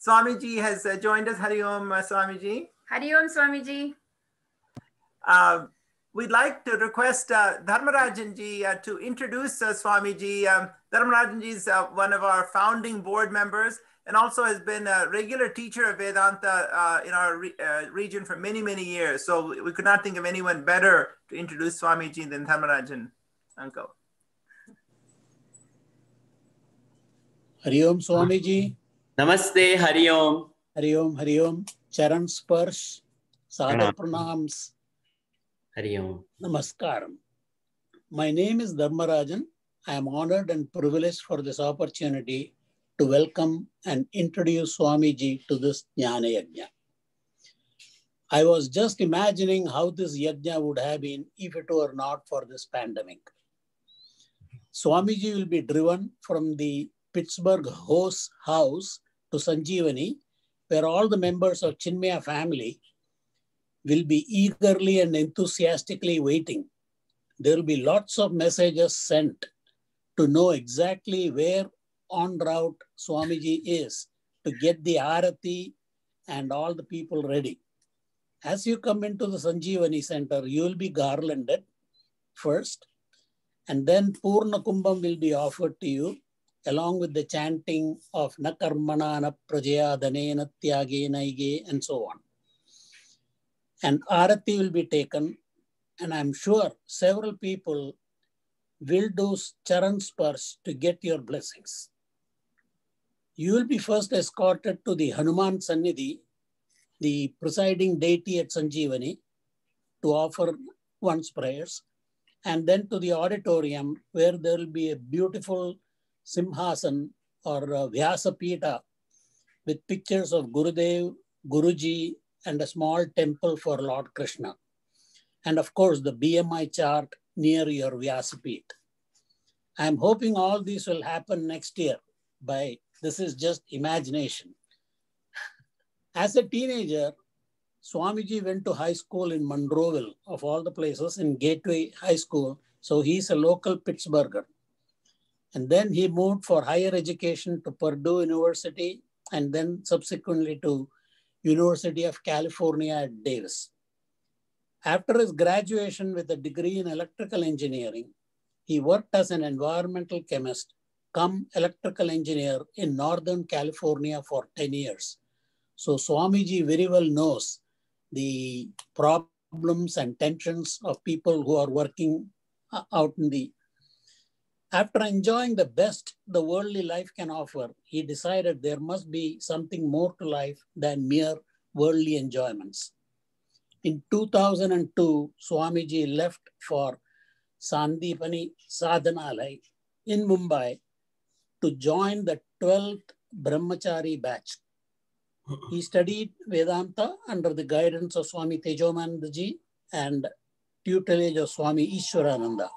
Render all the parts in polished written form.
Swamiji has joined us. Hari Om, Swamiji. Hari Om, Swamiji. We'd like to request Dharmarajanji to introduce Swamiji. Dharmarajanji is one of our founding board members and also has been a regular teacher of Vedanta in our region for many, many years. So we could not think of anyone better to introduce Swamiji than Dharmarajan uncle. Hari Om, Swamiji. Namaste, Hari Om. Hari Om, Hari Om. Charan Sparsh, Sadar Pranams. Hari Om. Namaskaram. My name is Dharmarajan. I am honored and privileged for this opportunity to welcome and introduce Swamiji to this Jnana Yajna. I was just imagining how this Yajna would have been if it were not for this pandemic. Swamiji will be driven from the Pittsburgh house to Sanjeevani, where all the members of Chinmaya family will be eagerly and enthusiastically waiting. There will be lots of messages sent to know exactly where en route Swamiji is to get the Arati and all the people ready. As you come into the Sanjeevani Center, you will be garlanded first, and then Purna Kumbham will be offered to you, along with the chanting of Na Karmana Na Prajaya Dhanena Tyage Naige and so on. And Arati will be taken, and I'm sure several people will do Charan Sparsh to get your blessings. You will be first escorted to the Hanuman Sannidhi, the presiding deity at Sanjeevani, to offer one's prayers, and then to the auditorium where there will be a beautiful Simhasan or Vyasapita with pictures of Gurudev, Guruji, and a small temple for Lord Krishna. And of course, the BMI chart near your Vyasapit. I'm hoping all these will happen next year. This is just imagination. As a teenager, Swamiji went to high school in Monroeville, of all the places, in Gateway High School. So he's a local Pittsburgher. And then he moved for higher education to Purdue University and then subsequently to University of California at Davis. After his graduation with a degree in electrical engineering, he worked as an environmental chemist come electrical engineer in Northern California for 10 years. So Swamiji very well knows the problems and tensions of people who are working out in the... After enjoying the best the worldly life can offer, he decided there must be something more to life than mere worldly enjoyments. In 2002, Swamiji left for Sandipani Sadhanalaya in Mumbai to join the 12th Brahmachari batch. He studied Vedanta under the guidance of Swami Tejomanandaji and tutelage of Swami Ishwarananda.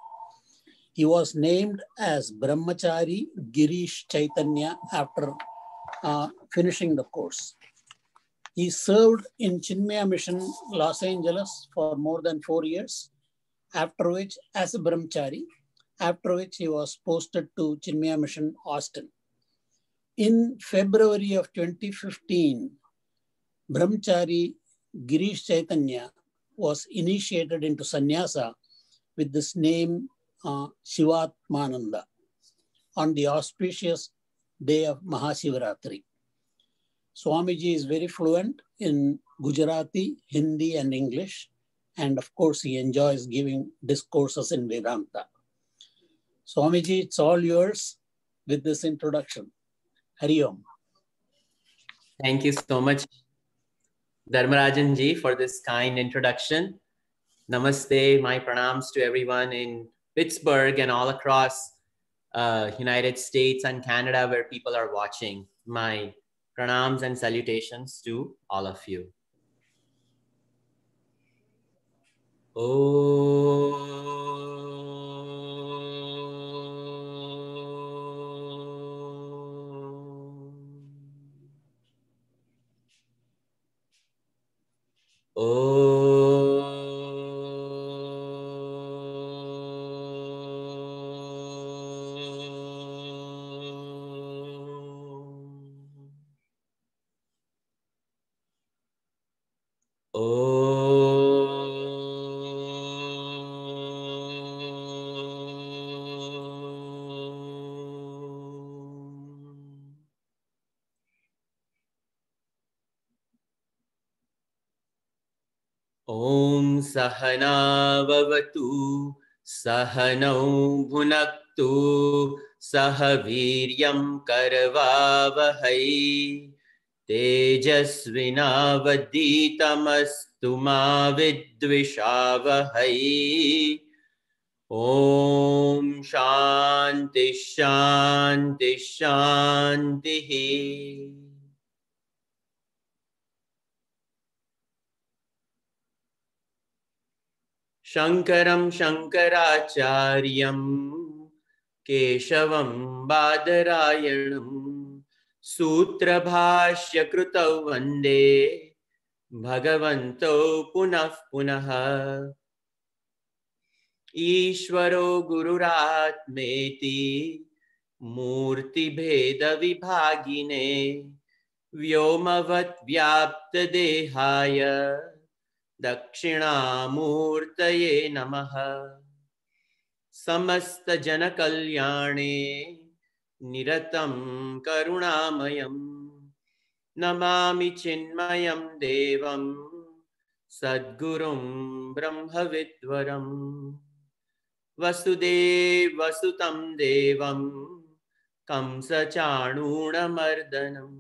He was named as Brahmachari Girish Chaitanya after finishing the course. He served in Chinmaya Mission, Los Angeles for more than 4 years, after which, as a Brahmachari, after which he was posted to Chinmaya Mission, Austin. In February of 2015, Brahmachari Girish Chaitanya was initiated into sannyasa with this name Shivatmananda on the auspicious day of Mahashivaratri. Swamiji is very fluent in Gujarati, Hindi, and English. And of course, he enjoys giving discourses in Vedanta. Swamiji, it's all yours with this introduction. Hari Om. Thank you so much, Dharmarajan ji, for this kind introduction. Namaste, my pranams to everyone in Pittsburgh and all across United States and Canada where people are watching. My pranams and salutations to all of you. Om Sahana Vavatu Sahanau Bhunaktu Sahaviryam Karavavahai Tejasvinavaditamastu ma vidvishavahai. Om Shanti Shanti Shanti. Shankaram Shankaracharyam Keshavam Badarayanam Sutra Bhashya Krutau Vande Bhagavanto Punah Punaha. Ishvaro Gururatmeti Murti Bheda Vibhagine Vyomavat Vyapta Dehaya Dakshinamurtaye Namaha. Samasta Jana Kalyane Niratam Karunamayam Namami Chinmayam Devam Sadgurum Brahmavidvaram Vasudev Vasutam Devam Kamsa Chanunamardhanam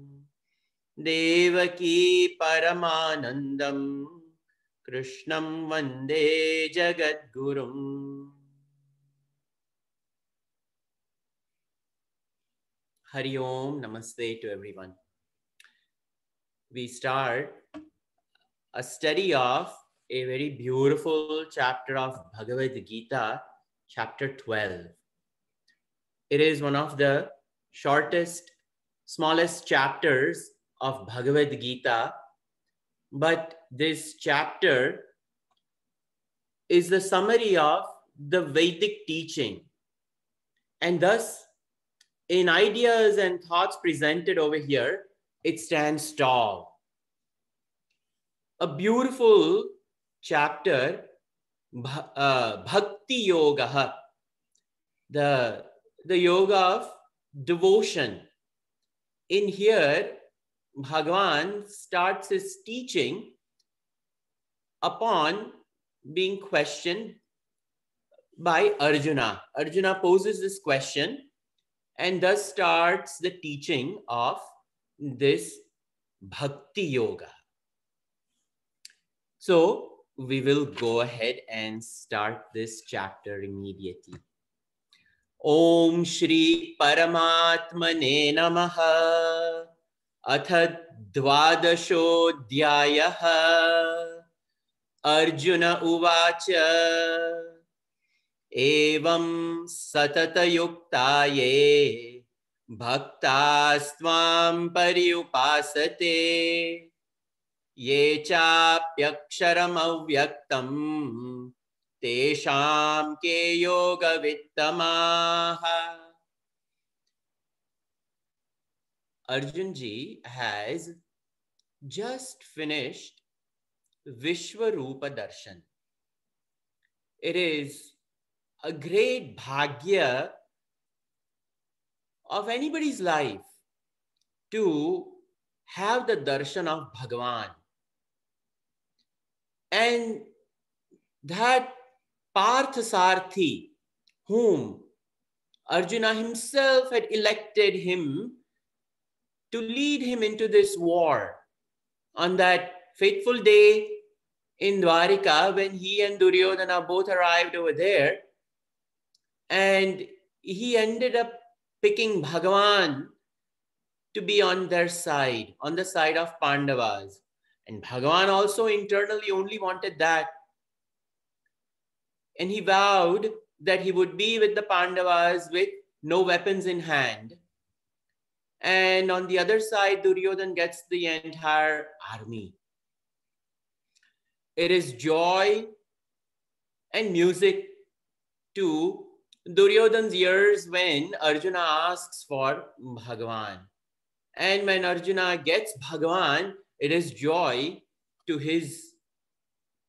Devaki Paramanandam Krishnam Vande Jagadgurum. Hari Om, Namaste to everyone. We start a study of a very beautiful chapter of Bhagavad Gita, chapter 12. It is one of the shortest, smallest chapters of Bhagavad Gita, but this chapter is the summary of the Vedic teaching. And thus, in ideas and thoughts presented over here, it stands tall. A beautiful chapter, Bhakti Yoga, the yoga of devotion. In here, Bhagavan starts his teaching upon being questioned by Arjuna. Arjuna poses this question and thus starts the teaching of this Bhakti Yoga. So we will go ahead and start this chapter immediately. Om Shri Paramatmane Namaha. Atha Dvadashodhyayaha. Arjuna Uvacha. Evam Satata Yuktaye Bhaktasvam Pariupasate Ye Chapyaksharam Avyaktam Tesham Ke Yoga Vittamaha. Arjunji has just finished Vishwarupa Darshan. It is a great bhagya of anybody's life to have the darshan of Bhagavan. And that Parthasarthi, whom Arjuna himself had elected him to lead him into this war on that fateful day in Dwarika when he and Duryodhana both arrived over there, and he ended up picking Bhagavan to be on their side, on the side of Pandavas. And Bhagavan also internally only wanted that. And he vowed that he would be with the Pandavas with no weapons in hand. And on the other side, Duryodhana gets the entire army. It is joy and music to Duryodhana's ears when Arjuna asks for Bhagavan. And when Arjuna gets Bhagavan, it is joy to his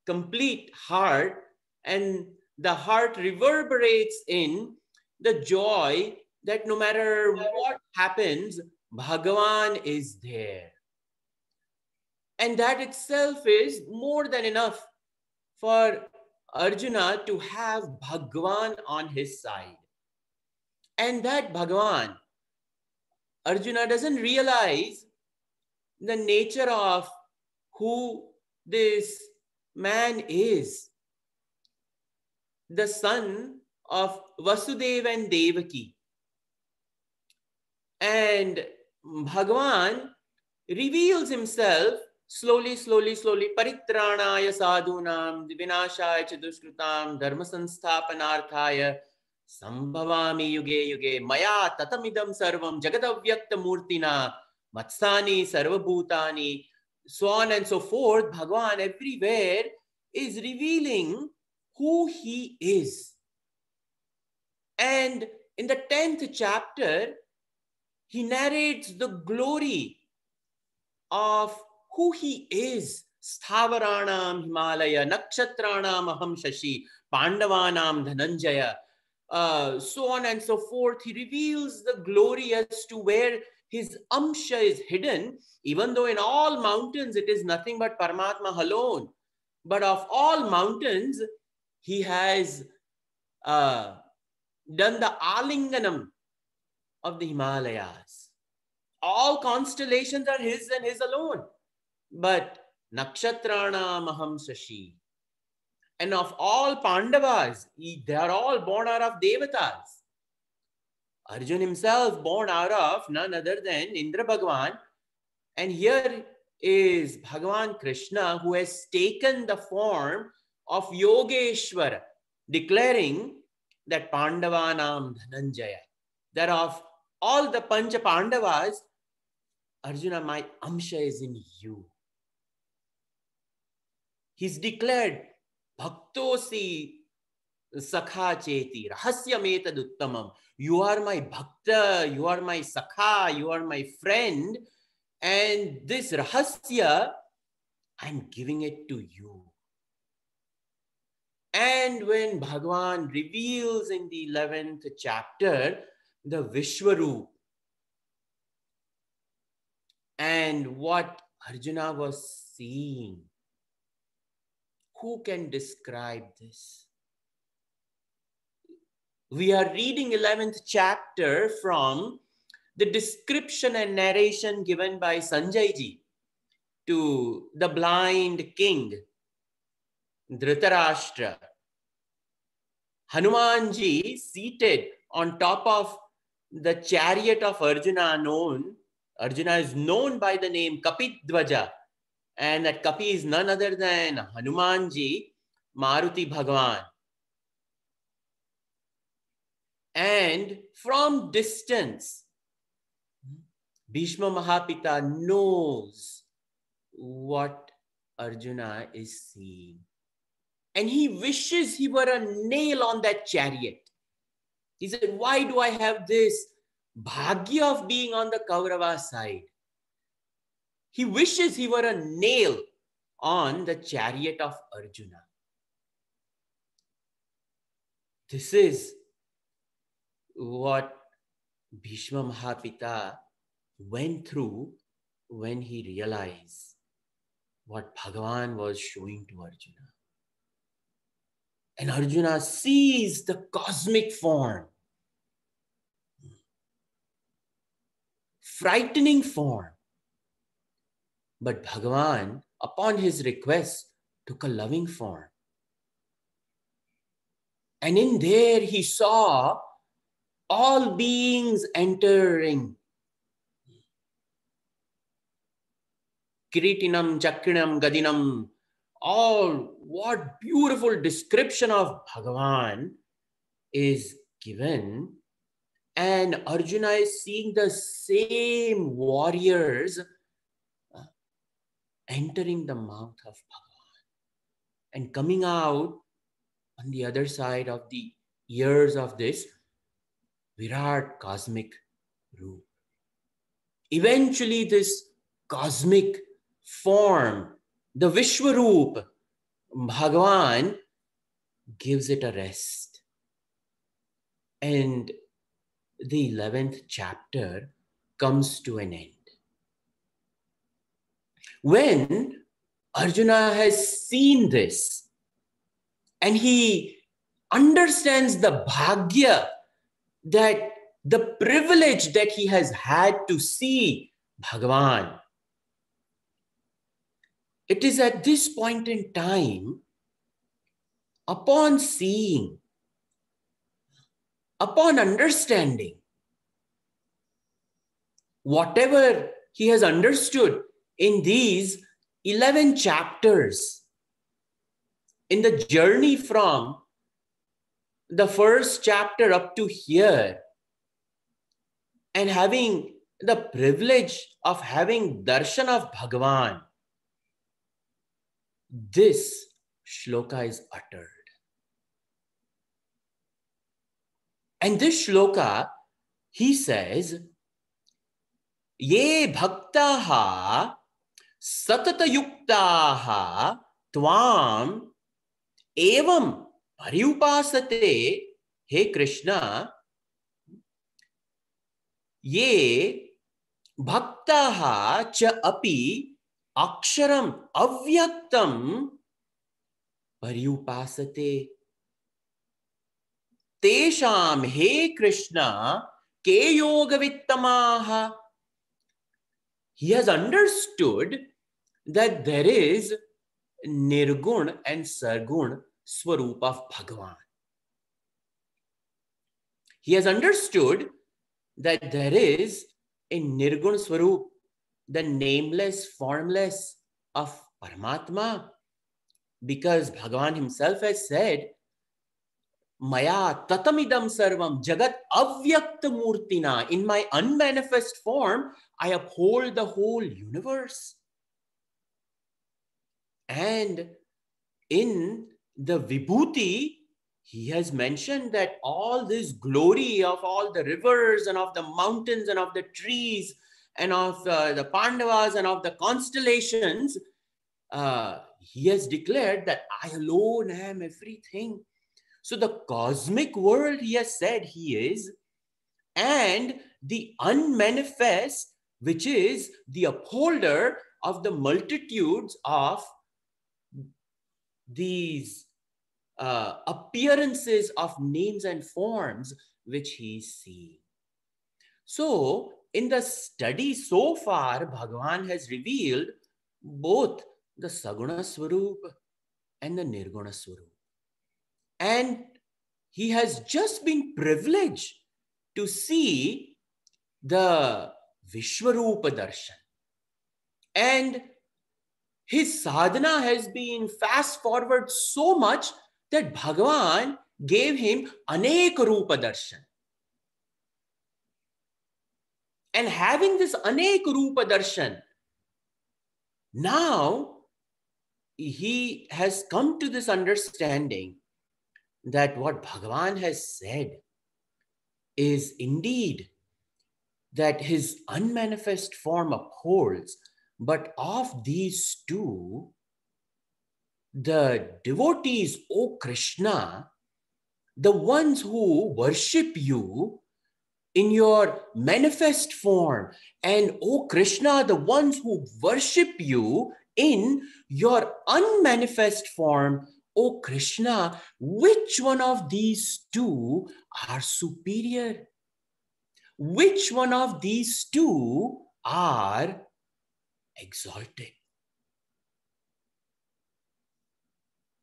complete heart, and the heart reverberates in the joy that no matter what happens, Bhagavan is there. And that itself is more than enough for Arjuna to have Bhagavan on his side. And that Bhagavan, Arjuna doesn't realize the nature of who this man is. The son of Vasudeva and Devaki. And Bhagavan reveals himself slowly, Paritranaya sadhunam, vinashaya cha dushkritam, dharma sansthapanarthaya, sambhavami yuge yuge, maya tatamidam sarvam, jagadavyakta murtina, matsani sarvabhutani, so on and so forth. Bhagavan everywhere is revealing who he is. And in the 10th chapter, he narrates the glory of who he is. Sthavaranam Himalaya, Nakshatranam Aham Shashi, Pandavanam Dhananjaya, so on and so forth. He reveals the glory as to where his Amsha is hidden, even though in all mountains it is nothing but Paramatma alone. But of all mountains, he has done the Alinganam of the Himalayas. All constellations are his and his alone. But Nakshatrana Maham Sashi. And of all Pandavas, they are all born out of Devatas. Arjun himself born out of none other than Indra Bhagavan. And here is Bhagavan Krishna, who has taken the form of Yogeshwara, declaring that Pandavanam Dhananjaya, that of all the Pancha Pandavas, Arjuna, my Amsha is in you. He's declared, Bhaktosi Sakha Cheti, Rahasya Metaduttamam. You are my Bhakta, you are my Sakha, you are my friend. And this Rahasya, I'm giving it to you. And when Bhagavan reveals in the 11th chapter the Vishwaroop, and what Arjuna was seeing, who can describe this? We are reading 11th chapter from the description and narration given by Sanjay ji to the blind king, Dhritarashtra. Hanumanji seated on top of the chariot of Arjuna known. Arjuna is known by the name Kapidwaja. And that Kapi is none other than Hanumanji, Maruti Bhagavan. And from distance, Bhishma Mahapita knows what Arjuna is seeing. And he wishes he were a nail on that chariot. He said, why do I have this bhagya of being on the Kaurava side? He wishes he were a nail on the chariot of Arjuna. This is what Bhishma Mahapita went through when he realized what Bhagavan was showing to Arjuna. And Arjuna sees the cosmic form, frightening form. But Bhagavan, upon his request, took a loving form. And in there he saw all beings entering. Kiritinam, Chakrinam, Gadinam, all, what beautiful description of Bhagavan is given. And Arjuna is seeing the same warriors entering the mouth of Bhagavan and coming out on the other side of the ears of this Virat cosmic roop. Eventually this cosmic form, the Vishwaroop, Bhagavan gives it a rest. And the 11th chapter comes to an end. When Arjuna has seen this and he understands the bhagya, that the privilege that he has had to see Bhagavan, it is at this point in time, upon seeing, upon understanding whatever he has understood in these 11 chapters, in the journey from the first chapter up to here, and having the privilege of having darshan of Bhagavan, this shloka is uttered. And this shloka, he says, Ye bhaktaha satatayuktaha tvam evam pariupasate, he Krishna, ye bhaktaha cha api aksharam avyaktam pariupasate. Tesham he Krishna ke yogavittamaha. He has understood that there is Nirgun and Sargun Swarup of Bhagavan. He has understood that there is a Nirgun Swarup, the nameless, formless of Paramatma, because Bhagavan himself has said, Maya tatamidam sarvam jagat avyakta murtina. In my unmanifest form, I uphold the whole universe. And in the Vibhuti, he has mentioned that all this glory of all the rivers and of the mountains and of the trees and of the Pandavas and of the constellations, he has declared that I alone am everything. So the cosmic world, he has said he is, and the unmanifest, which is the upholder of the multitudes of these appearances of names and forms which he sees. So in the study so far, Bhagavan has revealed both the Saguna Swarup and the Nirguna Swarup. And he has just been privileged to see the Vishwarupa Darshan. And his sadhana has been fast forward so much that Bhagavan gave him Anek Rupa Darshan. And having this Anek Rupa Darshan, now he has come to this understanding that what Bhagavan has said is indeed that his unmanifest form upholds, but of these two, the devotees, O Krishna, the ones who worship you in your manifest form, and O Krishna, the ones who worship you in your unmanifest form, O Krishna, which one of these two are superior? Which one of these two are exalted?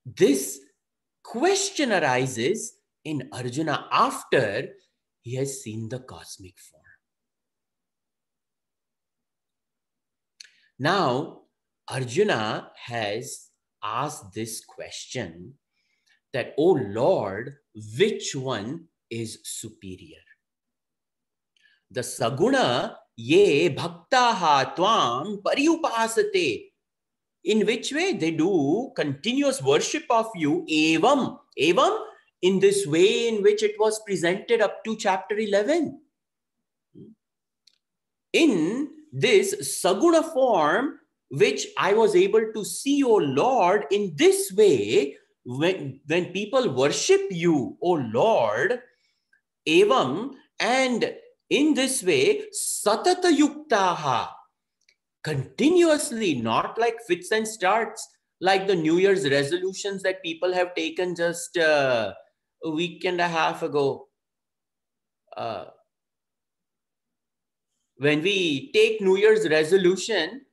This question arises in Arjuna after he has seen the cosmic form. Now, Arjuna has asked this question that, O Lord, which one is superior? The Saguna ye bhaktaha tvam pariupasate. In which way? They do continuous worship of you. Evam. Evam, in this way in which it was presented up to chapter 11. In this Saguna form, which I was able to see, O Lord, in this way, when people worship you, O Lord, evam, and in this way, satata yuktaha, continuously, not like fits and starts, like the New Year's resolutions that people have taken just a week and a half ago. When we take New Year's resolution,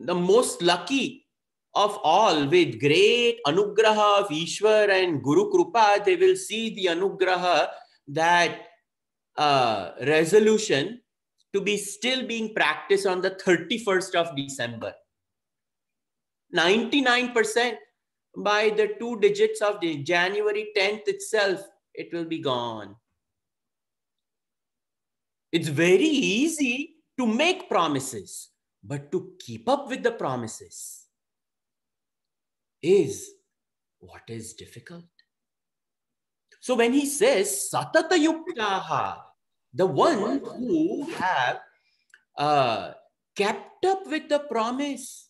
the most lucky of all, with great anugraha of Ishwar and Guru Krupa, they will see the anugraha, that resolution to be still being practiced on the 31st of December. 99% by the 2 digits of the January 10th itself, it will be gone. It's very easy to make promises, but to keep up with the promises is what is difficult. So when he says satata yuktaha, the ones who have kept up with the promise,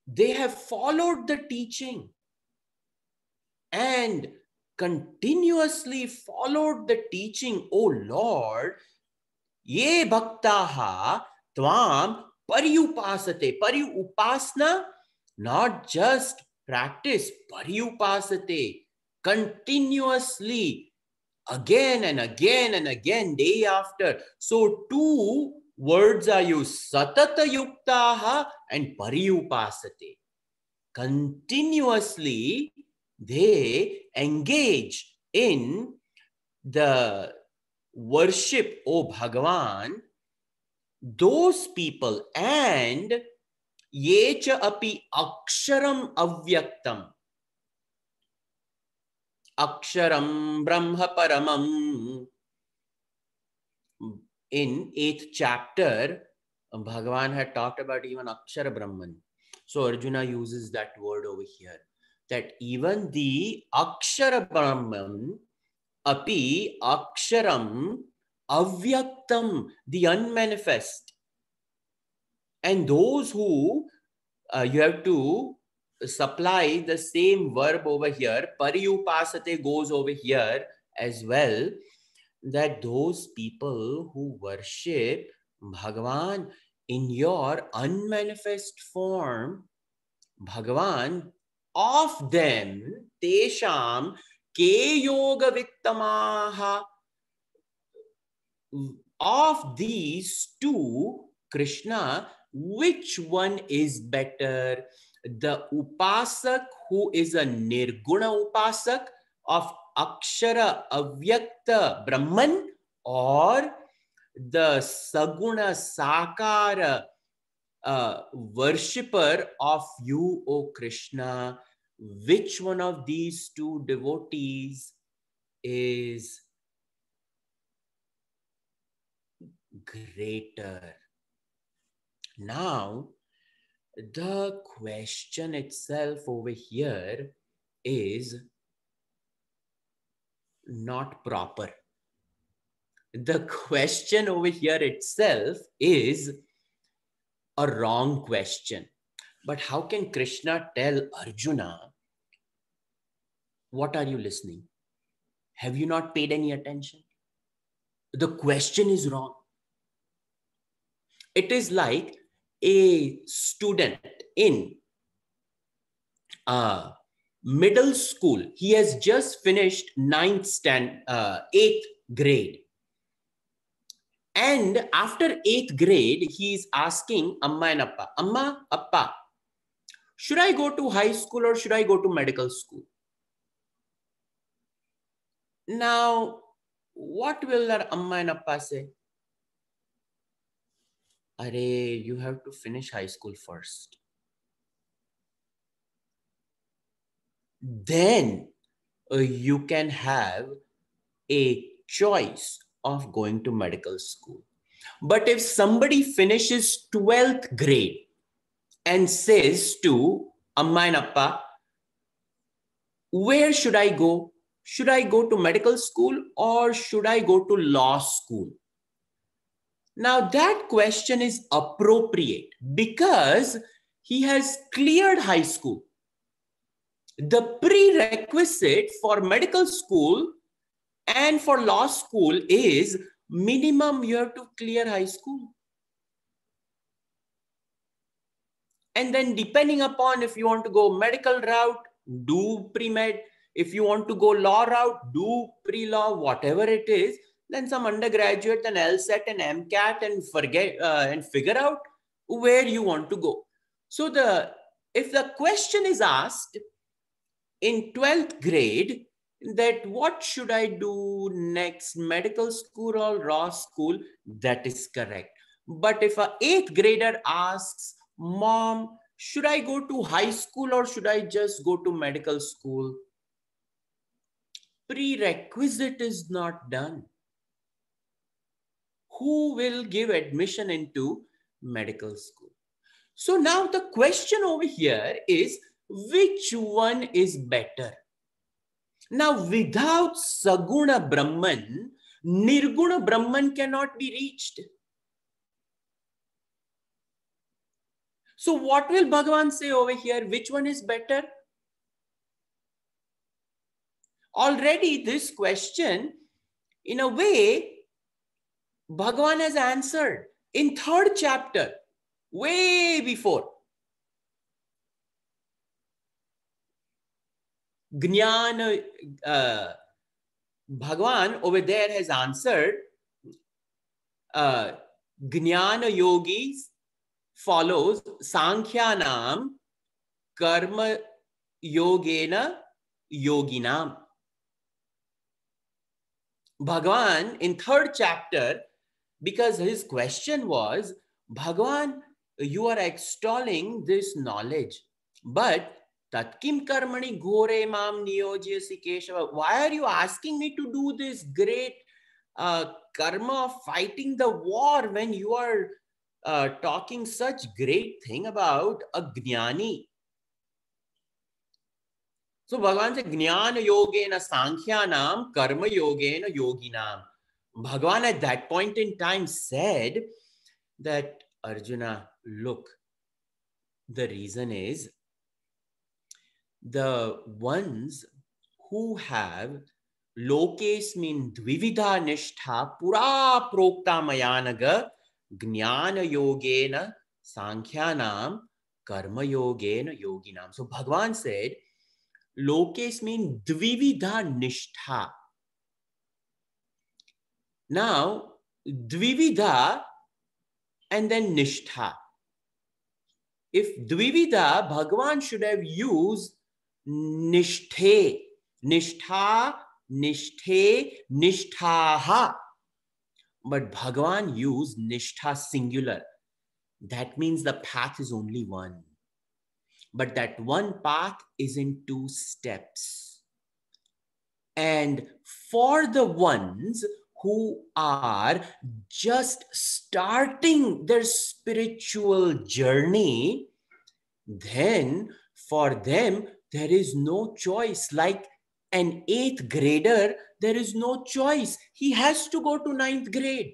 they have followed the teaching and continuously followed the teaching, O Lord, ye bhaktaha tvam paryupasate. Paryupasna, not just practice, paryupasate, continuously, again and again and again, day after. So 2 words are used, satata yuktaha and paryupasate. Continuously, they engage in the worship, O Bhagavan, those people, and yecha api aksharam avyaktam. Aksharam Brahma Paramam. In 8th chapter, Bhagavan had talked about even Akshara Brahman. So Arjuna uses that word over here, that even the Akshara Brahman, api Aksharam Avyaktam, the unmanifest. And those who, you have to supply the same verb over here, paryupasate goes over here as well, that those people who worship Bhagavan in your unmanifest form, Bhagavan, of them, tesham ke yoga vittamaha, of these 2, Krishna, which one is better? The upasak who is a nirguna upasak of Akshara Avyakta Brahman, or the Saguna Sakara worshipper of you, O Krishna? Which one of these 2 devotees is greater? Now, the question itself over here is not proper. The question over here itself is a wrong question. But how can Krishna tell Arjuna, what are you listening? Have you not paid any attention? The question is wrong. It is like a student in middle school. He has just finished 8th grade. And after 8th grade, he is asking Amma and Appa, Amma, Appa, should I go to high school or should I go to medical school? Now, what will that Amma and Appa say? Are, you have to finish high school first. Then you can have a choice of going to medical school. But if somebody finishes 12th grade and says to Amma and Appa, where should I go? Should I go to medical school or should I go to law school? Now that question is appropriate because he has cleared high school. The prerequisite for medical school and for law school is minimum you have to clear high school. And then depending upon if you want to go medical route, do pre-med. If you want to go law route, do pre-law, whatever it is. Then some undergraduate and LSAT and MCAT and figure out where you want to go. So if the question is asked in 12th grade that what should I do next, medical school or law school, that is correct. But if an 8th grader asks, Mom, should I go to high school or should I just go to medical school? Prerequisite is not done. Who will give admission into medical school? So now the question over here is, which one is better? Now, without Saguna Brahman, Nirguna Brahman cannot be reached. So what will Bhagavan say over here? Which one is better? Already this question, in a way, Bhagavan has answered in 3rd chapter, way before. Jnana, Bhagavan over there has answered, Jnana yogis follows Sankhyanam Karma Yogena Yoginam. Bhagavan in 3rd chapter, because his question was, Bhagavan, you are extolling this knowledge, but Tatkim Karmani Ghore Mam Niyojyasi Keshava, why are you asking me to do this great karma of fighting the war when you are talking such great thing about a Jnani? So Bhagavan said, Jnana Yogena Sankhyanam Karma Yogena Yoginam. Bhagavan at that point in time said that, Arjuna, look, the reason is the ones who have lokesmin dvividha nishtha pura prokta mayanaga jnana yogena sankhyanam karma yogena yoginam. So Bhagavan said, lokesmin dvividha nishtha. Now, dvividha and then nishtha. If dvividha, Bhagavan should have used nishthe, nishtha, nishthe, nishthaha. But Bhagavan used nishtha singular. That means the path is only one. But that one path is in 2 steps. And for the ones who are just starting their spiritual journey, then for them, there is no choice. Like an 8th grader, there is no choice. He has to go to 9th grade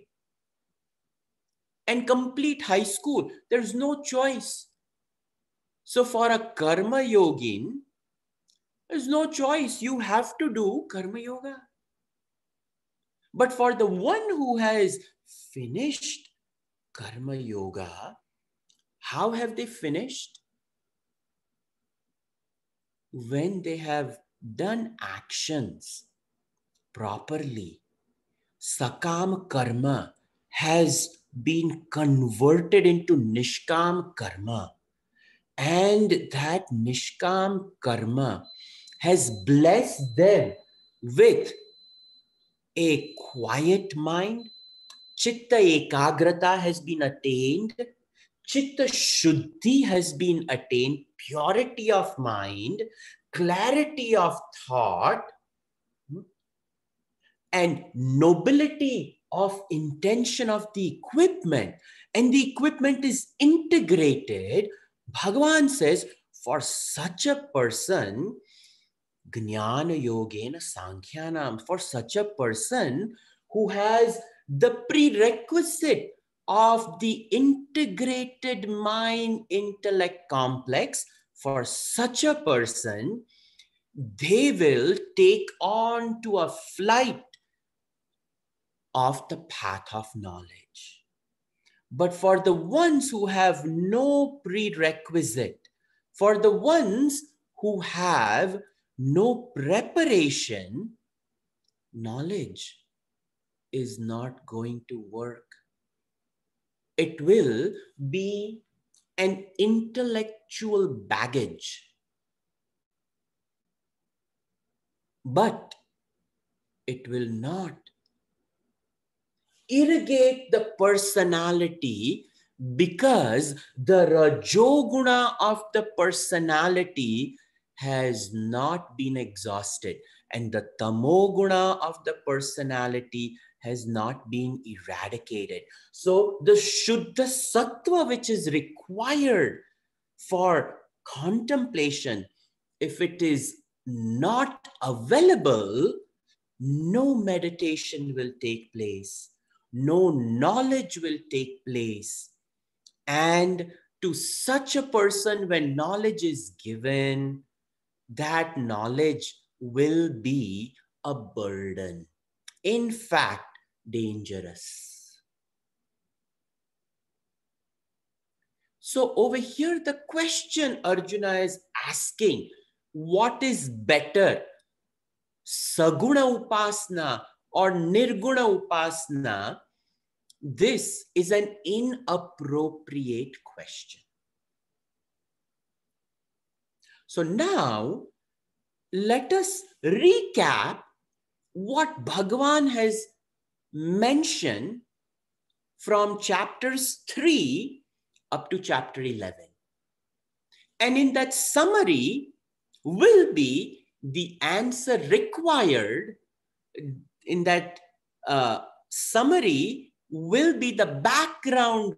and complete high school. There's no choice. So for a karma yogin, there's no choice. You have to do karma yoga. But for the one who has finished karma yoga, how have they finished? When they have done actions properly, sakam karma has been converted into nishkam karma. And that nishkam karma has blessed them with a quiet mind. Chitta ekagrata has been attained. Chitta shuddhi has been attained. Purity of mind, clarity of thought, and nobility of intention of the equipment. And the equipment is integrated. Bhagavan says, for such a person, Jnana Yogena Sankhyanam, for such a person who has the prerequisite of the integrated mind-intellect complex, for such a person, they will take on to a flight of the path of knowledge. But for the ones who have no prerequisite, for the ones who have no preparation, knowledge is not going to work. It will be an intellectual baggage. But it will not irrigate the personality, because the Rajoguna of the personality has not been exhausted, and the Tamoguna of the personality has not been eradicated. So the Shuddha Sattva, which is required for contemplation, if it is not available, no meditation will take place, no knowledge will take place. And to such a person, when knowledge is given, that knowledge will be a burden. In fact, dangerous. So over here, the question Arjuna is asking, what is better, Saguna Upasana or Nirguna Upasana? This is an inappropriate question. So now, let us recap what Bhagavan has mentioned from chapters 3 up to chapter 11. And in that summary will be the answer required. In that summary will be the background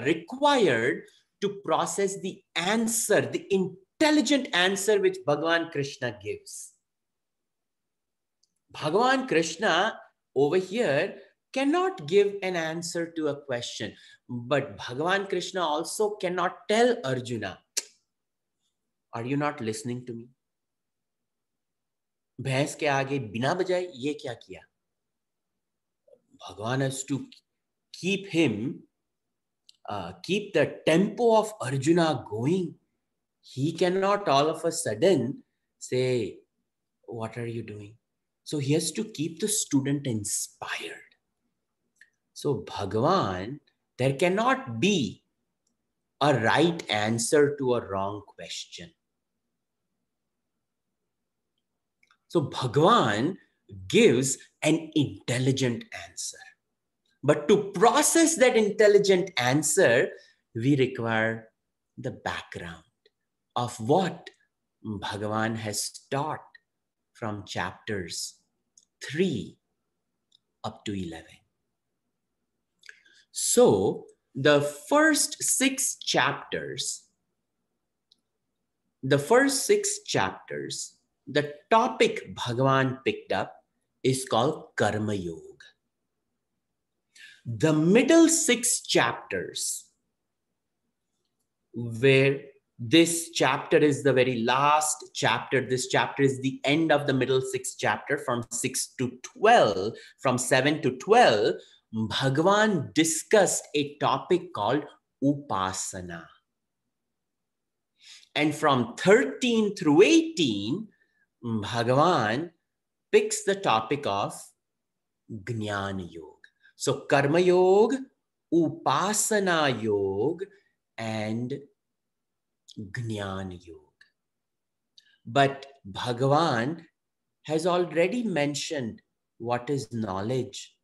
required to process the answer, the intelligent answer which Bhagavan Krishna gives. Bhagavan Krishna over here cannot give an answer to a question, but Bhagavan Krishna also cannot tell Arjuna, are you not listening to me? भैंस के आगे बिना बजाए ये क्या किया? Bhagavan has to keep him, keep the tempo of Arjuna going. He cannot all of a sudden say, what are you doing? So he has to keep the student inspired. So Bhagavan, there cannot be a right answer to a wrong question. So Bhagavan gives an intelligent answer. But to process that intelligent answer, we require the background of what Bhagavan has taught from chapters 3 up to 11. So the first 6 chapters, the topic Bhagavan picked up is called Karma Yoga. The middle 6 chapters, where this chapter is the very last chapter, this chapter is the end of the middle 6 chapter from 6 to 12, from 7 to 12, Bhagavan discussed a topic called Upasana. And from 13 through 18, Bhagavan picks the topic of Jnana Yoga. So Karma Yoga, Upasana Yoga, and Jnana Yoga. But Bhagavan has already mentioned what is knowledge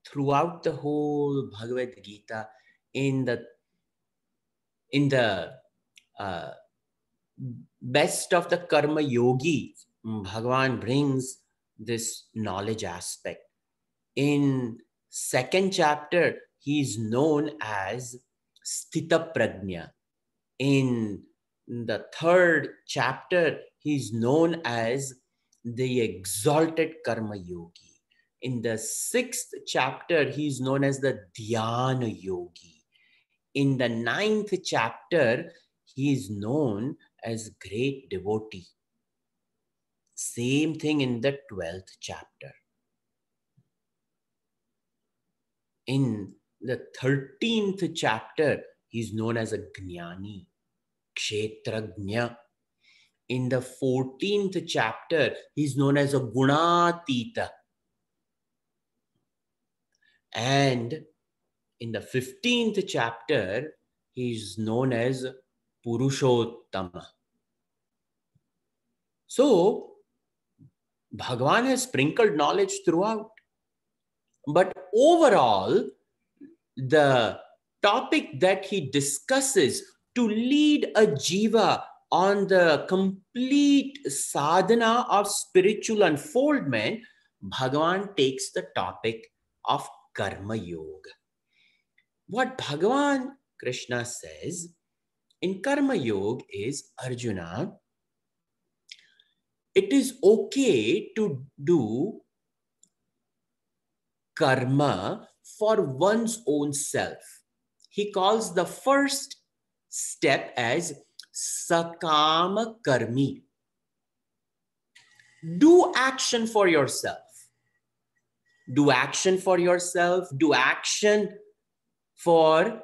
throughout the whole Bhagavad Gita. In the best of the Karma Yogis, Bhagavan brings this knowledge aspect. In 2nd chapter, he is known as Sthita Prajna. In the 3rd chapter, he is known as the exalted Karma Yogi. In the 6th chapter, he's known as the Dhyana Yogi. In the 9th chapter, he is known as great devotee. Same thing in the 12th chapter. In the 13th chapter, he's known as a Jnani, Kshetrajna. In the 14th chapter, he's known as a Gunatita. And in the 15th chapter, he's known as Purushottama. So, Bhagavan has sprinkled knowledge throughout. But overall, the topic that he discusses to lead a jiva on the complete sadhana of spiritual unfoldment, Bhagavan takes the topic of Karma Yoga. What Bhagavan Krishna says in Karma Yoga is, Arjuna, it is okay to do karma for one's own self. He calls the first step as Sakama Karmi. Do action for yourself. Do action for yourself. Do action for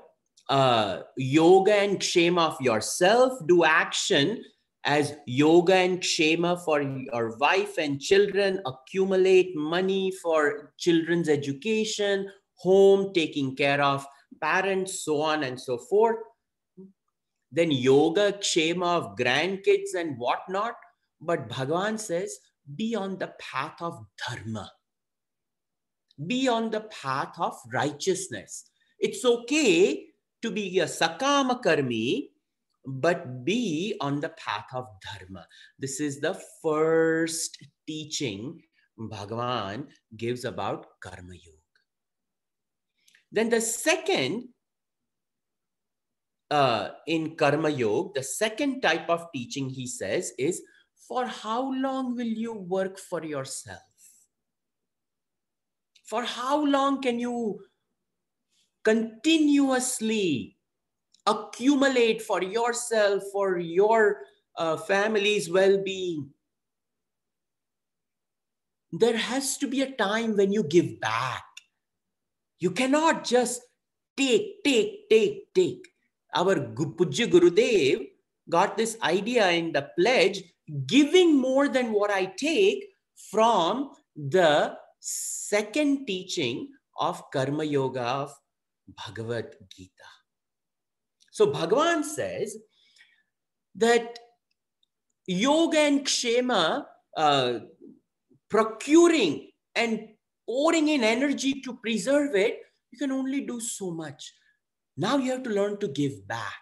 yoga and kshema of yourself. Do action as yoga and kshema for your wife and children. Accumulate money for children's education, home, taking care of parents, so on and so forth. Then yoga, kshema of grandkids and whatnot. But Bhagavan says, be on the path of dharma. Be on the path of righteousness. It's okay to be a sakama karmi, but be on the path of dharma. This is the first teaching Bhagavan gives about Karma Yoga. Then the second, in Karma Yoga, the second type of teaching he says is, for how long will you work for yourself? For how long can you continuously accumulate for yourself, for your family's well-being? There has to be a time when you give back. You cannot just take. Our Pujya Gurudev got this idea in the pledge, giving more than what I take, from the second teaching of Karma Yoga of Bhagavad Gita. So Bhagavan says that yoga and kshema, procuring and pouring in energy to preserve it, you can only do so much. Now you have to learn to give back.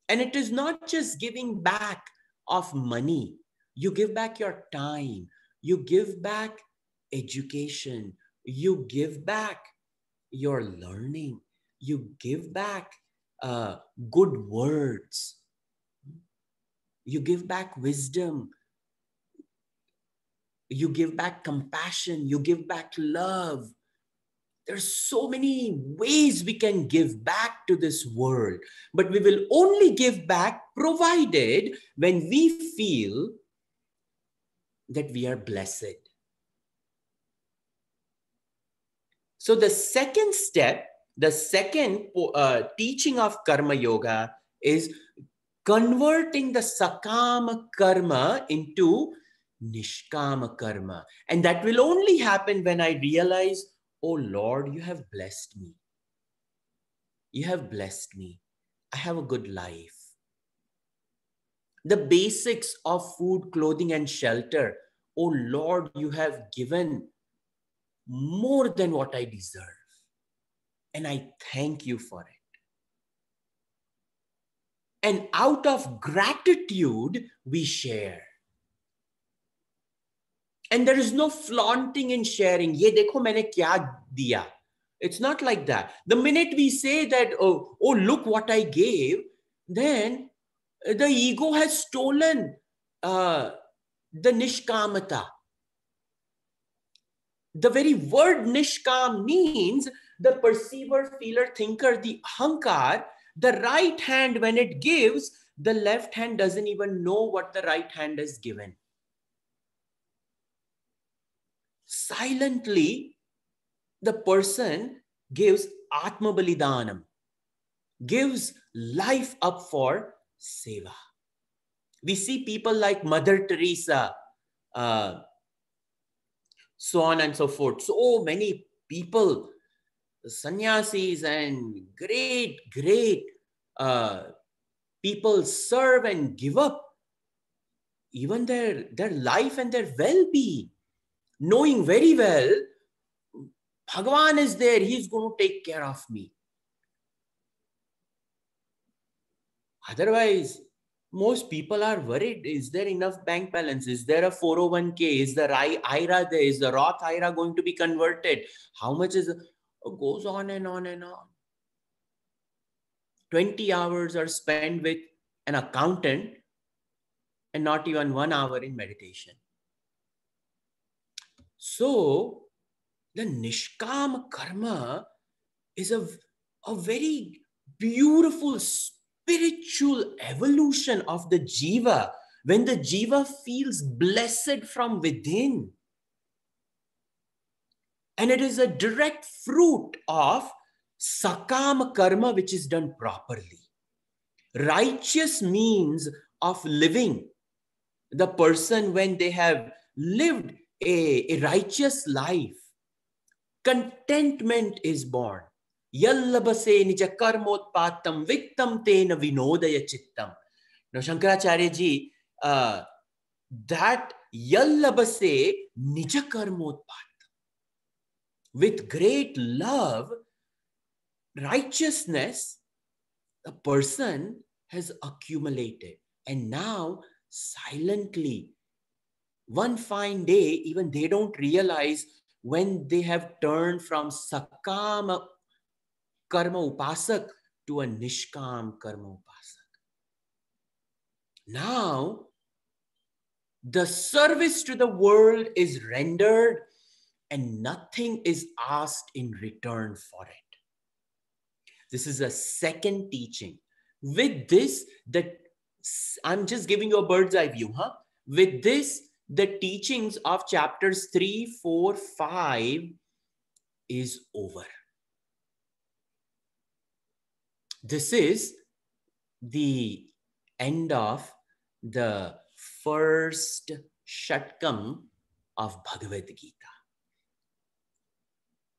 And it is not just giving back of money. You give back your time. You give back education. You give back your learning. You give back good words. You give back wisdom. You give back compassion. You give back love. There's so many ways we can give back to this world, but we will only give back provided when we feel that we are blessed. So the second step, the second teaching of Karma Yoga is converting the Sakama Karma into Nishkama Karma. And that will only happen when I realize, oh Lord, you have blessed me. You have blessed me. I have a good life. The basics of food, clothing, and shelter. Oh Lord, you have given more than what I deserve. And I thank you for it. And out of gratitude, we share. And there is no flaunting and sharing. Ye dekho maine kya diya. It's not like that. The minute we say that, oh, look what I gave, then the ego has stolen the nishkamata. the very word nishkam means the perceiver, feeler, thinker, the ahankar. The right hand, when it gives, the left hand doesn't even know what the right hand is given. Silently, the person gives Atma Balidanam, gives life up for seva. We see people like Mother Teresa, so on and so forth. So many people, sannyasis and great people serve and give up even their life and their well-being, knowing very well Bhagavan is there, he's going to take care of me. Otherwise, most people are worried. Is there enough bank balance? Is there a 401k? Is the IRA there? Is the Roth IRA going to be converted? How much is it? Goes on and on and on. 20 hours are spent with an accountant and not even 1 hour in meditation. So, the Nishkam karma is a very beautiful spiritual evolution of the jiva, when the jiva feels blessed from within. And it is a direct fruit of sakama karma, which is done properly. Righteous means of living. The person, when they have lived a righteous life, contentment is born. Yallabase nija karmotpatam viktam tena vinodaya chittam. Now, Shankaracharya ji, that yallabase nija karmotpatam. With great love, righteousness, the person has accumulated. And now, silently, one fine day, even they don't realize when they have turned from sakama karma upasak to a nishkam karma upasak. Now, the service to the world is rendered and nothing is asked in return for it. This is a second teaching. With this, I'm just giving you a bird's eye view. With this, the teachings of chapters 3, 4, 5 is over. This is the end of the first Shatkam of Bhagavad Gita.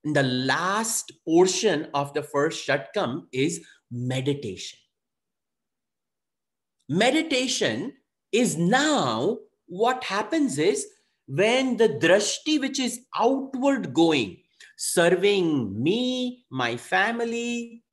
The last portion of the first Shatkam is meditation. Meditation is now what happens is when the drashti, which is outward going, serving me, my family,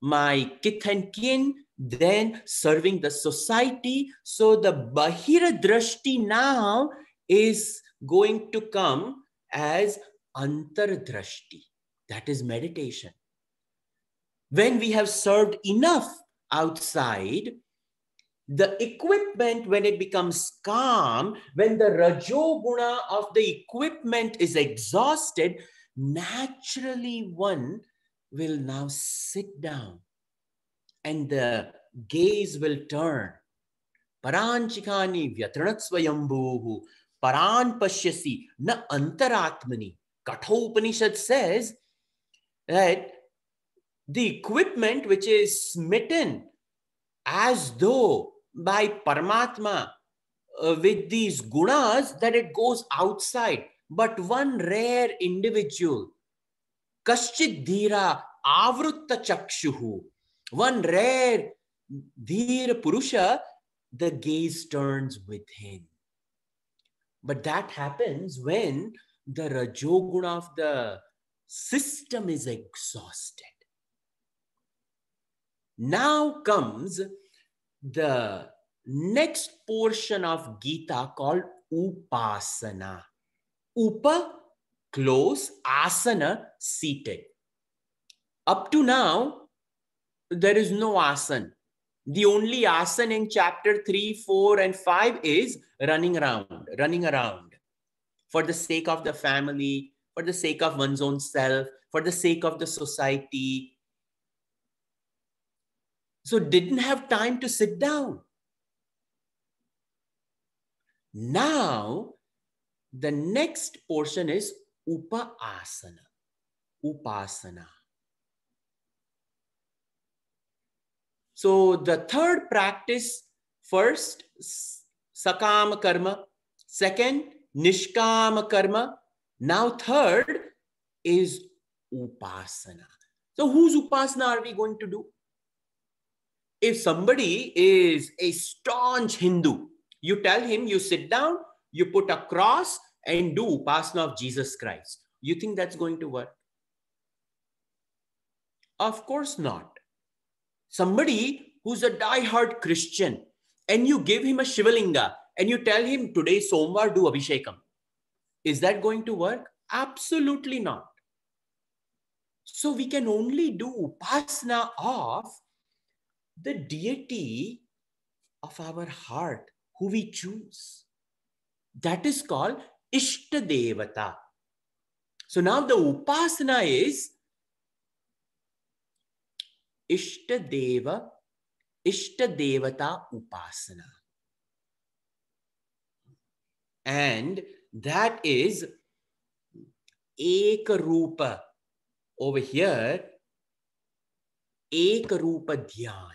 my kith and kin, then serving the society. So the bahira drashti now is going to come as antardrashti. That is meditation. When we have served enough outside, the equipment, when it becomes calm, when the rajoguna of the equipment is exhausted, naturally one will now sit down and the gaze will turn. Paranchikani vyatranat paran pashyasi na antaratmani. Kathopanishad says that the equipment which is smitten as though by Paramatma with these gunas, that it goes outside. But one rare individual, Kaschid Dhira Avrutta Chakshuhu, one rare Dhira Purusha, the gaze turns within. But that happens when the Rajoguna of the system is exhausted. Now comes the next portion of Gita called Upasana. Upa, close, asana, seated. Up to now, there is no asana. The only asana in chapter 3, 4, and 5 is running around for the sake of the family, for the sake of one's own self, for the sake of the society. So didn't have time to sit down. Now, the next portion is Upasana. Upasana. So the third practice, first, Sakama Karma. Second, Nishkama Karma. Now third is Upasana. So whose Upasana are we going to do? If somebody is a staunch Hindu, you tell him, you sit down, you put a cross and do Upasana of Jesus Christ. You think that's going to work? Of course not. Somebody who's a die-hard Christian and you give him a Shivalinga and you tell him today Somvar do Abhishekam. Is that going to work? Absolutely not. So we can only do Upasana of the deity of our heart, who we choose. That is called Ishtadevata. So now the Upasana is Ishtadevata Upasana. And that is Ekarupa. Over here, Ekarupa Dhyana.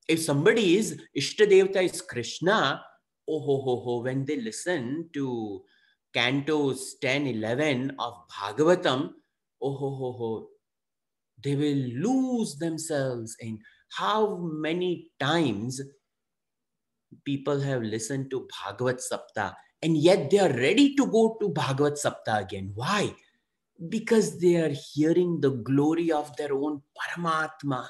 If somebody is Ishtadevata is Krishna, when they listen to cantos 10, 11 of Bhagavatam, they will lose themselves in how many times people have listened to Bhagavat Sapta and yet they are ready to go to Bhagavat Sapta again. Why? Because they are hearing the glory of their own Paramatma.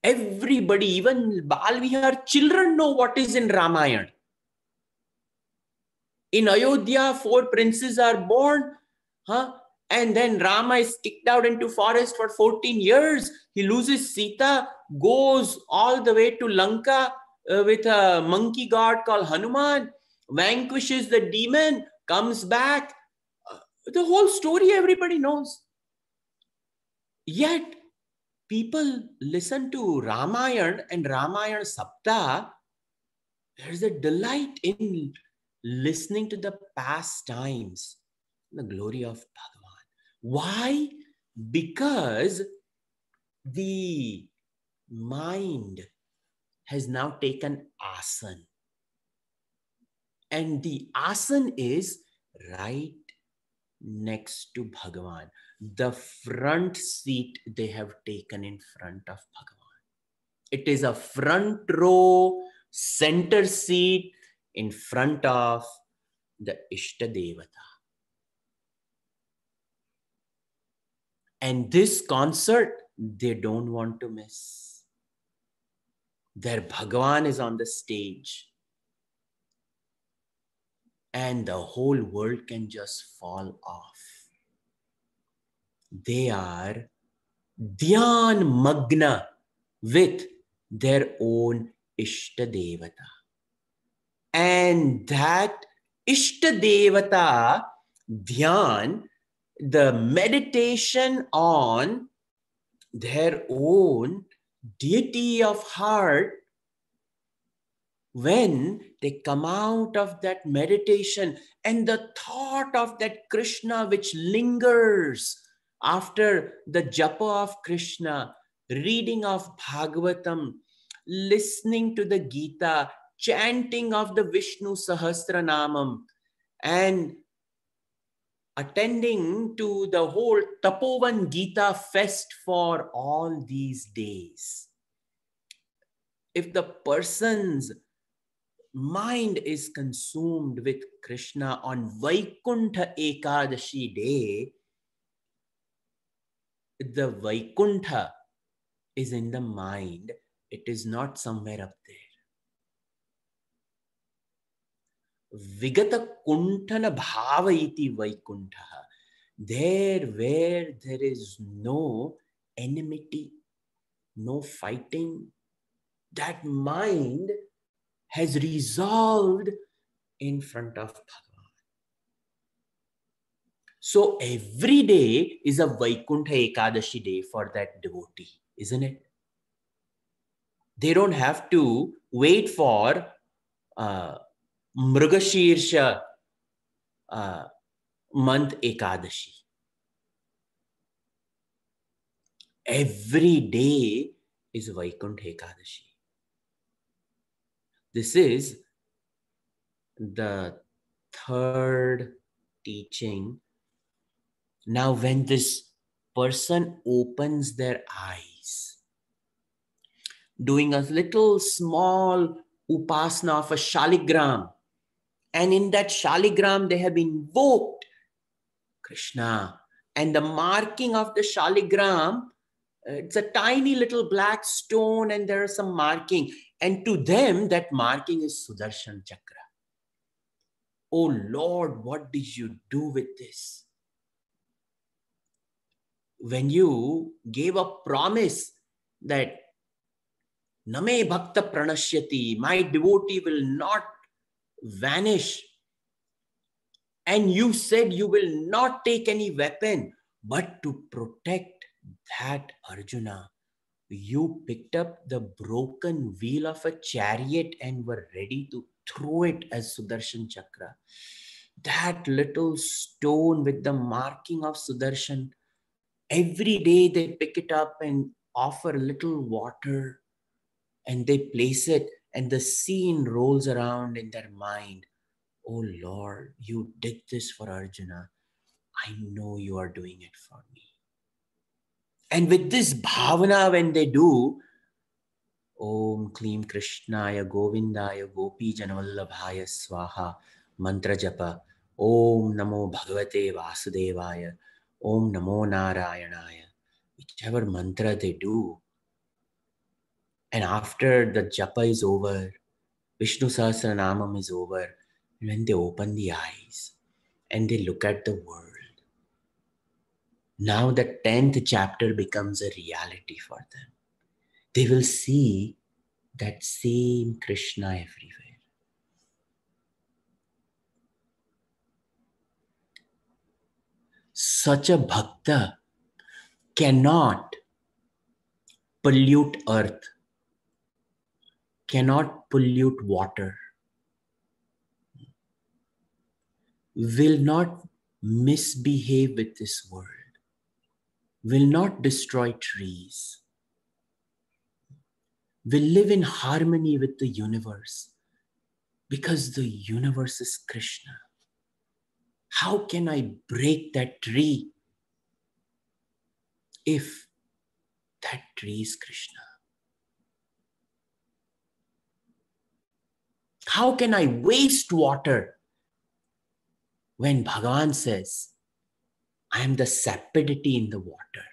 Everybody, even Balvihar children know what is in Ramayana. In Ayodhya, 4 princes are born, and then Rama is kicked out into forest for 14 years. He loses Sita, goes all the way to Lanka with a monkey god called Hanuman, vanquishes the demon, comes back. The whole story everybody knows. Yet, people listen to Ramayana and Ramayana Sapta. There's a delight in listening to the past times, the glory of Bhagavan. Why? Because the mind has now taken asan. And the asan is right next to Bhagavan. The front seat they have taken in front of Bhagavan. It is a front row, center seat in front of the Ishtadevata. And this concert, they don't want to miss. Their Bhagavan is on the stage. And the whole world can just fall off. They are dhyan magna with their own Ishtadevata. And that Ishtadevata dhyan, the meditation on their own deity of heart, when they come out of that meditation and the thought of that Krishna which lingers after the japa of Krishna, reading of Bhagavatam, listening to the Gita, chanting of the Vishnu Sahasranamam, and attending to the whole Tapovan Gita fest for all these days. If the person's mind is consumed with Krishna on Vaikuntha Ekadashi day, the Vaikuntha is in the mind. It is not somewhere up there. Vigata Kuntana Bhava iti Vaikuntha. There where there is no enmity, no fighting, that mind has resolved in front of Bhagavan. So every day is a Vaikuntha Ekadashi day for that devotee, isn't it? They don't have to wait for Mrugashirsha month Ekadashi. Every day is Vaikuntha Ekadashi. This is the third teaching. Now, when this person opens their eyes, doing a little small upasana of a shaligram, and in that shaligram they have invoked Krishna, and the marking of the shaligram, it's a tiny little black stone and there is some marking, and to them that marking is Sudarshan Chakra. Oh Lord, what did you do with this? When you gave a promise that Name Bhakta Pranashyati, my devotee will not vanish, and you said you will not take any weapon, but to protect that Arjuna, you picked up the broken wheel of a chariot and were ready to throw it as Sudarshan Chakra. That little stone with the marking of Sudarshan, every day they pick it up and offer a little water and they place it, and the scene rolls around in their mind. Oh Lord, you did this for Arjuna. I know you are doing it for me. And with this bhavana, when they do, Om Klim Krishnaya Govindaya Gopi Janavallabhaya Swaha mantra japa, Om Namo Bhagavate Vasudevaya, Om Namo Narayanaya. Whichever mantra they do, and after the japa is over, Vishnu Sahasranamam is over, when they open the eyes and they look at the world, now the 10th chapter becomes a reality for them. They will see that same Krishna everywhere. Such a bhakta cannot pollute earth, cannot pollute water, will not misbehave with this world, will not destroy trees, will live in harmony with the universe, because the universe is Krishna. How can I break that tree if that tree is Krishna? How can I waste water when Bhagavan says, I am the sapidity in the water?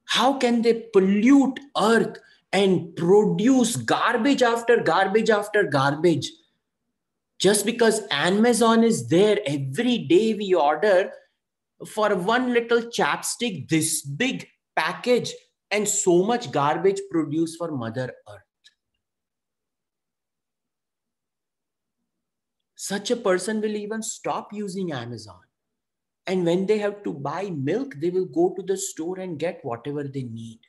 How can they pollute earth and produce garbage after garbage after garbage? Just because Amazon is there, every day we order for one little chapstick, this big package, and so much garbage produced for Mother Earth. Such a person will even stop using Amazon. And when they have to buy milk, they will go to the store and get whatever they need.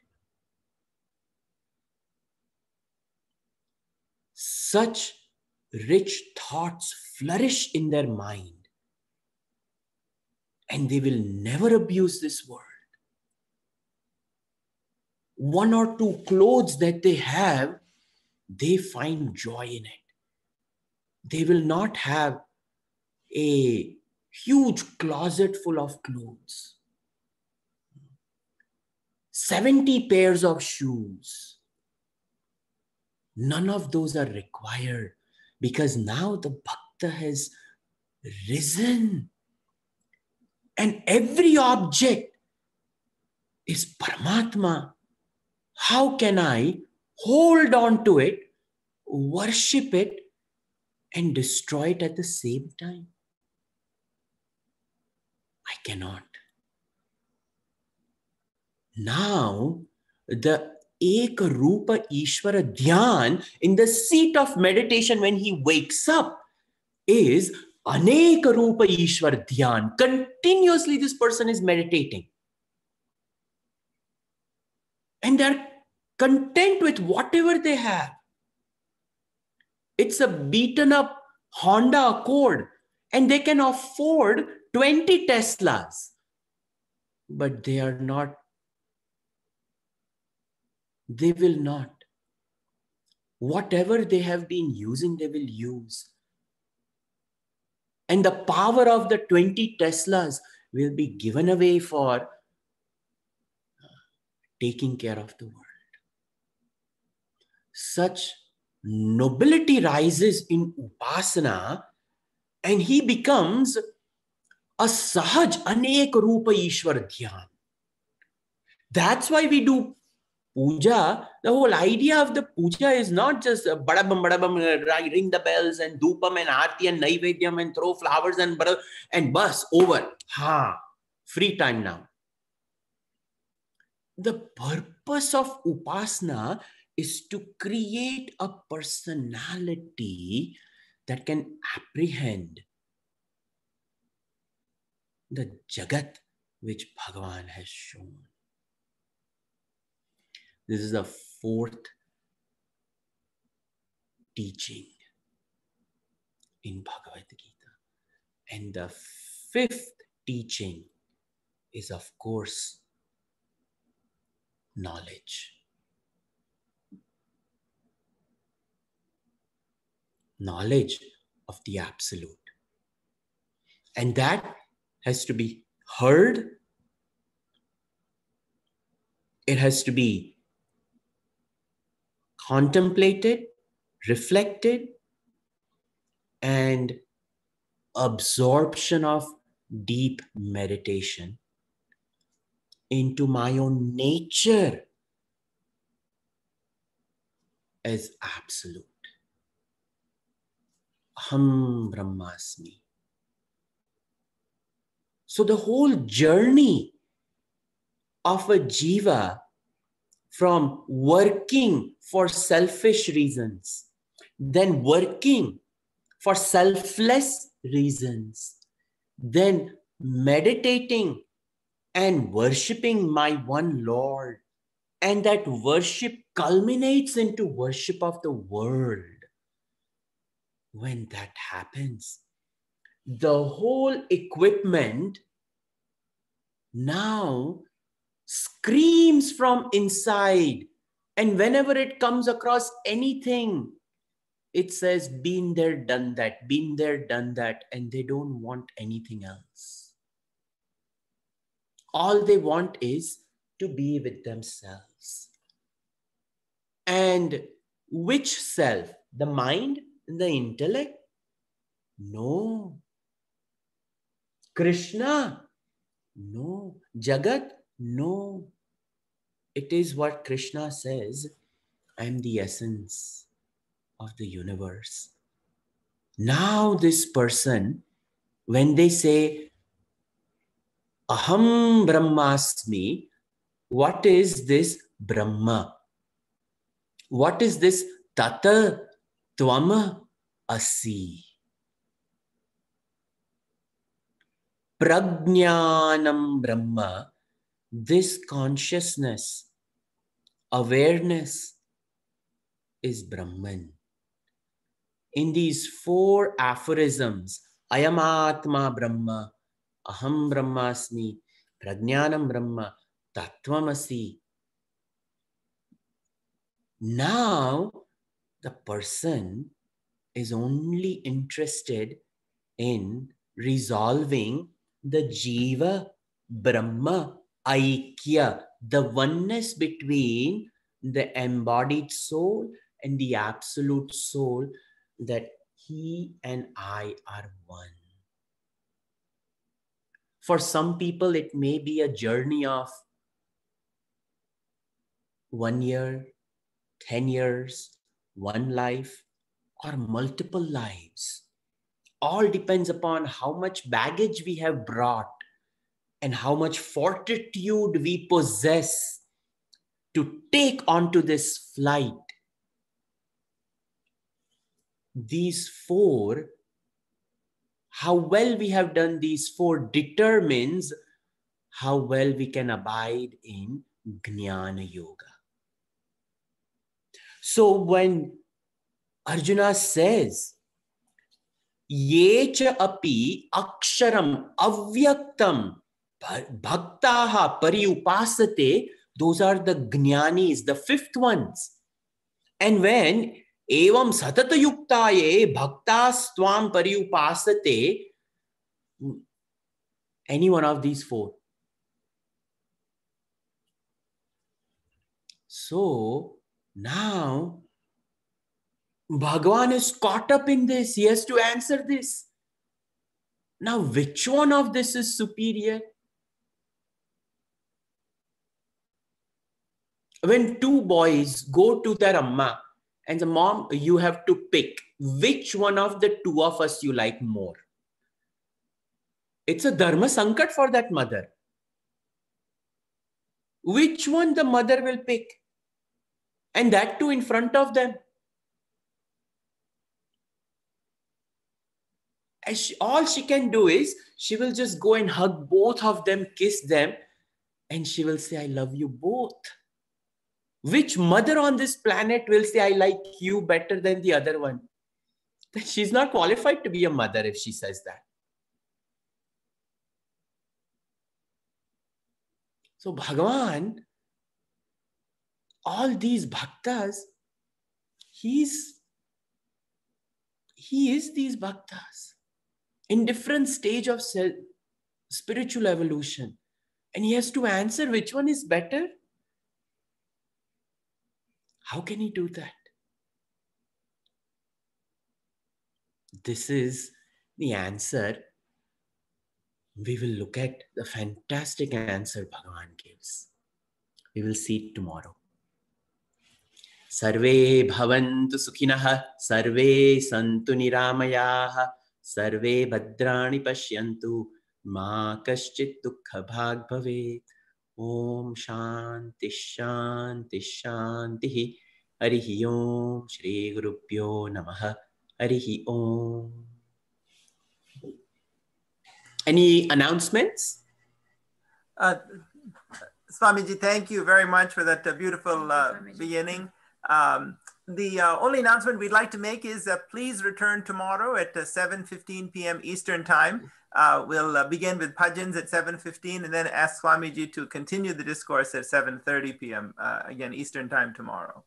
Such rich thoughts flourish in their mind, and they will never abuse this world. One or two clothes that they have, they find joy in it. They will not have a huge closet full of clothes. 70 pairs of shoes. None of those are required, because now the bhakta has risen. And every object is Paramatma. How can I hold on to it, worship it, and destroy it at the same time? I cannot. Now, the Ekarupa Ishvara Dhyan in the seat of meditation when he wakes up is Anekarupa Ishvara Dhyan. Continuously this person is meditating. And they're content with whatever they have. It's a beaten up Honda Accord and they can afford 20 Teslas. But they are not. They will not. Whatever they have been using, they will use. And the power of the 20 Teslas will be given away for taking care of the world. Such nobility rises in Upasana and he becomes a Sahaj Anek Rupa Ishwar Dhyan. That's why we do puja. The whole idea of the puja is not just badabam, ring the bells and dupam and aarti and naivedyam and throw flowers and bus over. Free time now. The purpose of Upasana is to create a personality that can apprehend the Jagat which Bhagavan has shown. This is the fourth teaching in Bhagavad Gita. And the fifth teaching is, of course, knowledge. Knowledge of the Absolute. And that has to be heard. It has to be contemplated, reflected, and absorption of deep meditation into my own nature as absolute. Aham Brahmasmi. So the whole journey of a jiva from working for selfish reasons, then working for selfless reasons, then meditating and worshipping my one Lord, and that worship culminates into worship of the world. When that happens, the whole equipment now screams from inside, and whenever it comes across anything, it says, been there, done that, been there, done that, and they don't want anything else. All they want is to be with themselves. And which self? The mind? The intellect? No. Krishna? No. Jagat? No. It is what Krishna says, I am the essence of the universe. Now this person, when they say, Aham Brahmasmi, what is this Brahma? What is this Tata Tvam Asi? Prajnanam Brahma, this consciousness, awareness is Brahman. In these four aphorisms, Ayamatma Brahma, Aham Brahmasmi, Prajnanam Brahma, Tattvamasi. Now, the person is only interested in resolving the Jiva Brahma Aikya, the oneness between the embodied soul and the absolute soul, that he and I are one. For some people, it may be a journey of 1 year, 10 years, one life, or multiple lives. All depends upon how much baggage we have brought and how much fortitude we possess to take onto this flight. These four, how well we have done these four determines how well we can abide in Jnana Yoga. So when Arjuna says, Yecha api aksharam avyaktam bhaktaha pariupasate, those are the Jnanis, the fifth ones. And when evam satata yuktaye bhaktas tvam pariupasate, any one of these four. So now Bhagavan is caught up in this. He has to answer this. Now, which one of this is superior? When two boys go to their amma and the mom, you have to pick which one of the two of us you like more. It's a dharma sankat for that mother. Which one the mother will pick? And that too in front of them. All she can do is, she will just go and hug both of them, kiss them, and she will say, I love you both. Which mother on this planet will say, I like you better than the other one? She's not qualified to be a mother if she says that. So Bhagavan, all these bhaktas, he is these bhaktas in different stage of spiritual evolution. And he has to answer which one is better. How can he do that? This is the answer. We will look at the fantastic answer Bhagavan gives. We will see it tomorrow. Sarve bhavantu sukhinah, sarve santu niramayaha, sarve bhadrani pashyantu, ma kaschit dukkha bhag bhavet. Om shanti shanti shanti. Harihi om Shri Gurubhyo Namaha. Harihi om. Any announcements? Swamiji, thank you very much for that beautiful beginning. The only announcement we'd like to make is please return tomorrow at 7:15 p.m. Eastern Time. We'll begin with bhajans at 7:15 and then ask Swamiji to continue the discourse at 7:30 p.m. Again, Eastern Time tomorrow.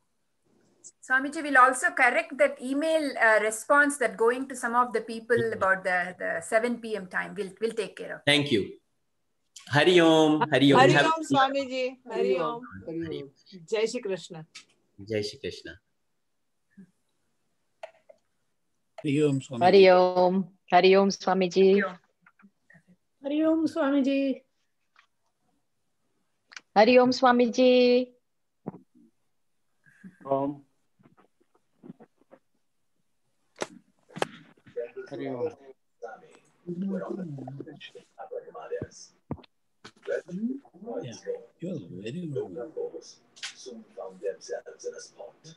Swamiji will also correct that email response that going to some of the people about the 7 p.m. time. We'll take care of. Thank you. Hari Om. Hari Om. Hari Om, Swamiji. Hari Om. Jai Shri Krishna. Jai Shri Krishna. Hari Om, Swamiji. Hari Om. Hari Om, Swamiji. Hari Om, Swamiji. Hari Om, Swamiji. Om. Hari Om. Yeah, you're very good. Soon found themselves in a spot